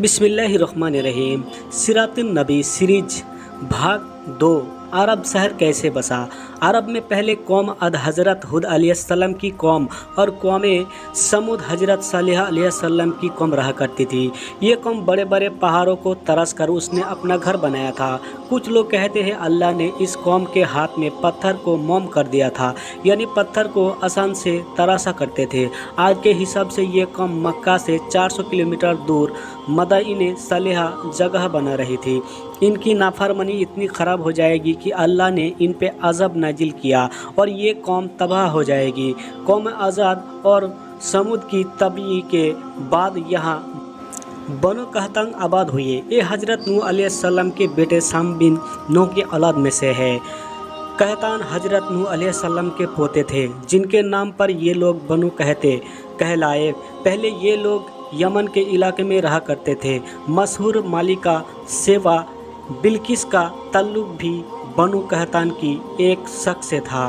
बिस्मिल्लाहिर्रहमानिर्रहीम। सिरातुन नबी सीरीज भाग 2। अरब शहर कैसे बसा। अरब में पहले कौम अद हज़रत हुद अलैहिस्सलाम की कौम और कौम समूद हज़रत सालेह अलैहिस्सलाम की कौम रहा करती थी। ये कौम बड़े बड़े पहाड़ों को तरस कर उसने अपना घर बनाया था। कुछ लोग कहते हैं अल्लाह ने इस कौम के हाथ में पत्थर को मोम कर दिया था, यानी पत्थर को आसान से तराशा करते थे। आज के हिसाब से ये कौम मक्का से 400 किलोमीटर दूर मदीने सालेहा जगह बना रही थी। इनकी नाफरमानी इतनी ख़राब हो जाएगी कि अल्लाह ने इन पे अज़ब नाजिल किया और ये कौम तबाह हो जाएगी। कौम आज़ाद और समूद की तबाही के बाद यहाँ बनो कहतान आबाद हुए। ये हज़रत नूह अलैहिस्सलाम के बेटे साम बिन नूह की औलाद में से है। कहतान हज़रत नूह अलैहिस्सलाम के पोते थे, जिनके नाम पर ये लोग बनो कहलाए। पहले ये लोग यमन के इलाके में रहा करते थे। मशहूर मालिका सेवा बिल्किस का ताल्लुक भी बनु कहतान की एक शख्स से था।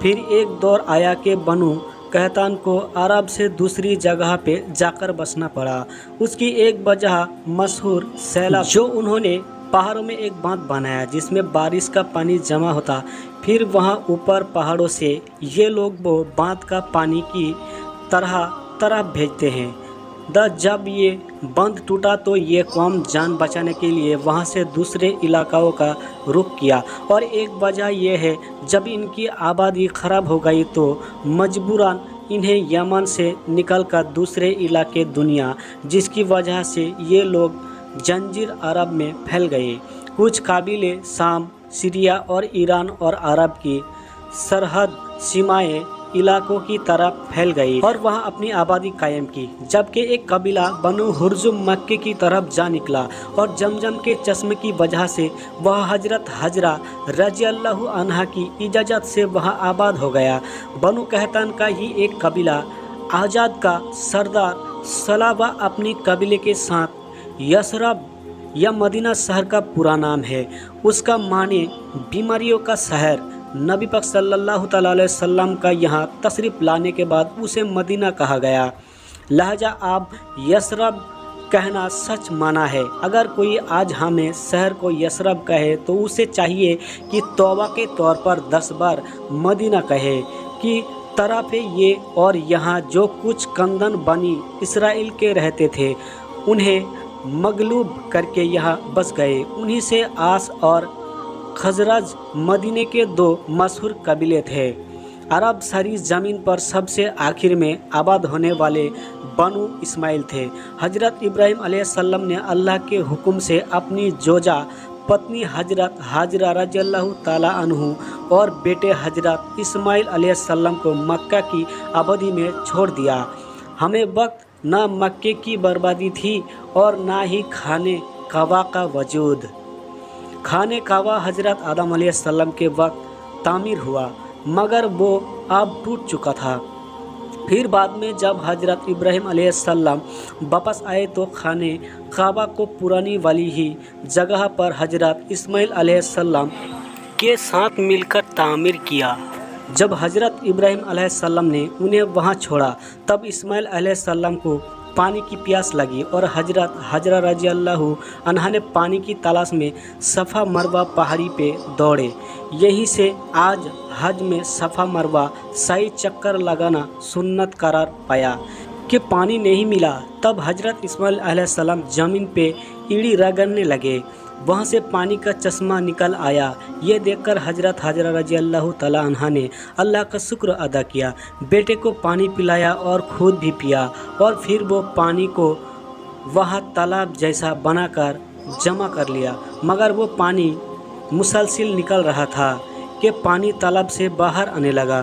फिर एक दौर आया कि बनु कहतान को अरब से दूसरी जगह पे जाकर बसना पड़ा। उसकी एक वजह मशहूर सैलाब, जो उन्होंने पहाड़ों में एक बांध बनाया जिसमें बारिश का पानी जमा होता, फिर वहाँ ऊपर पहाड़ों से ये लोग वो बांध का पानी की तरह भेजते हैं। जब ये बंद टूटा तो ये कौम जान बचाने के लिए वहाँ से दूसरे इलाकों का रुख किया। और एक वजह यह है, जब इनकी आबादी ख़राब हो गई तो मजबूरन इन्हें यमन से निकलकर दूसरे इलाके दुनिया, जिसकी वजह से ये लोग जंजीर अरब में फैल गए। कुछ कबीले शाम, सीरिया और ईरान और अरब की सरहद सीमाएँ इलाकों की तरफ फैल गई और वहां अपनी आबादी कायम की। जबकि एक कबीला बनु हुर्जुम मक्के की तरफ जा निकला और जमजम के चश्मे की वजह से वह हजरत हजरा रजी अल्लाह अन्हा की इजाज़त से वहां आबाद हो गया। बनु कहतान का ही एक कबीला आजाद का सरदार सलाबा अपनी कबीले के साथ यसरब या मदीना शहर का पूरा नाम है। उसका माने बीमारियों का शहर। नबी पाक सल्लल्लाहु अलैहि वसल्लम का यहाँ तशरीफ़ लाने के बाद उसे मदीना कहा गया। लहजा आप यसरब कहना सच माना है। अगर कोई आज हमें शहर को यसरब कहे तो उसे चाहिए कि तौबा के तौर पर 10 बार मदीना कहे कि तरफ ये और यहाँ जो कुछ कंदन बनी इसराइल के रहते थे उन्हें मगलूब करके यहाँ बस गए। उन्हीं से आस और खजरज मदीने के 2 मशहूर कबीले थे। अरब सारी ज़मीन पर सबसे आखिर में आबाद होने वाले बनु इस्माइल थे। हजरत इब्राहिम अलैहिस्सलाम ने अल्लाह के हुक्म से अपनी जोजा पत्नी हजरत हाजरा रज़ियल्लाहु ताला अन्हु और बेटे हजरत इस्माइल अलैहिस्सलाम को मक्का की आबादी में छोड़ दिया। हमें वक्त न मक्के की बर्बादी थी और ना ही खाने कवा का वजूद। खाने कावा हजरत आदम अलैहिस्सलाम के वक्त तामीर हुआ, मगर वो अब टूट चुका था। फिर बाद में जब हजरत इब्राहिम अलैहिस्सलाम वापस आए तो खाने काबा को पुरानी वाली ही जगह पर हजरत इस्माइल अलैहिस्सलाम के साथ मिलकर तामीर किया। जब हजरत इब्राहिम अलैहिस्सलाम ने उन्हें वहाँ छोड़ा तब इस्माइल अलैहिस्सलाम को पानी की प्यास लगी और हजरत हजरा रजी अल्लाहु अन्हा ने पानी की तलाश में सफ़ा मरवा पहाड़ी पे दौड़े। यहीं से आज हज में सफ़ा मरवा सही चक्कर लगाना सुन्नत करार पाया कि पानी नहीं मिला। तब हजरत इस्माइल अलैहिस्सलाम ज़मीन पे ईड़ी रगड़ने लगे, वहाँ से पानी का चश्मा निकल आया। ये देखकर हजरत हजरा रजी अल्लाह तआला अन्हा ने अल्लाह का शुक्र अदा किया, बेटे को पानी पिलाया और खुद भी पिया और फिर वो पानी को वहाँ तालाब जैसा बनाकर जमा कर लिया। मगर वो पानी मुसलसल निकल रहा था कि पानी तालाब से बाहर आने लगा।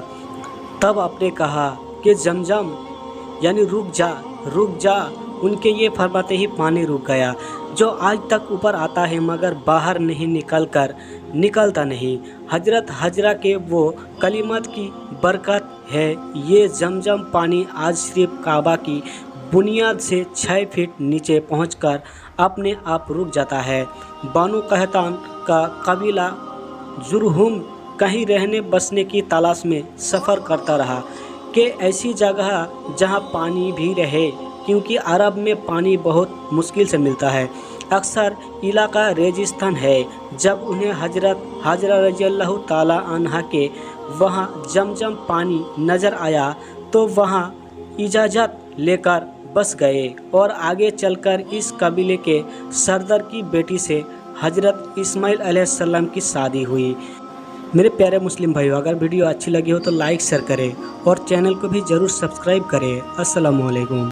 तब आपने कहा कि जमजम यानी रुक जा। उनके ये फरमाते ही पानी रुक गया, जो आज तक ऊपर आता है मगर बाहर नहीं निकलता नहीं। हजरत हजरा के वो कलिमत की बरकत है ये जमजम पानी आज सिर्फ काबा की बुनियाद से 6 फीट नीचे पहुंचकर अपने आप रुक जाता है। बानु कहतान का कबीला जुरहुम कहीं रहने बसने की तलाश में सफ़र करता रहा कि ऐसी जगह जहां पानी भी रहे, क्योंकि अरब में पानी बहुत मुश्किल से मिलता है। अक्सर इलाका रेगिस्तान है। जब उन्हें हजरत हाजरा रज़ियल्लाहु ताला अन्हा के वहाँ जमजम पानी नज़र आया तो वहाँ इजाज़त लेकर बस गए और आगे चलकर इस कबीले के सरदार की बेटी से हजरत इस्माइल अलैहिस्सलाम की शादी हुई। मेरे प्यारे मुस्लिम भाइयों, अगर वीडियो अच्छी लगी हो तो लाइक शेयर करें और चैनल को भी ज़रूर सब्सक्राइब करें। अस्सलामु अलैकुम।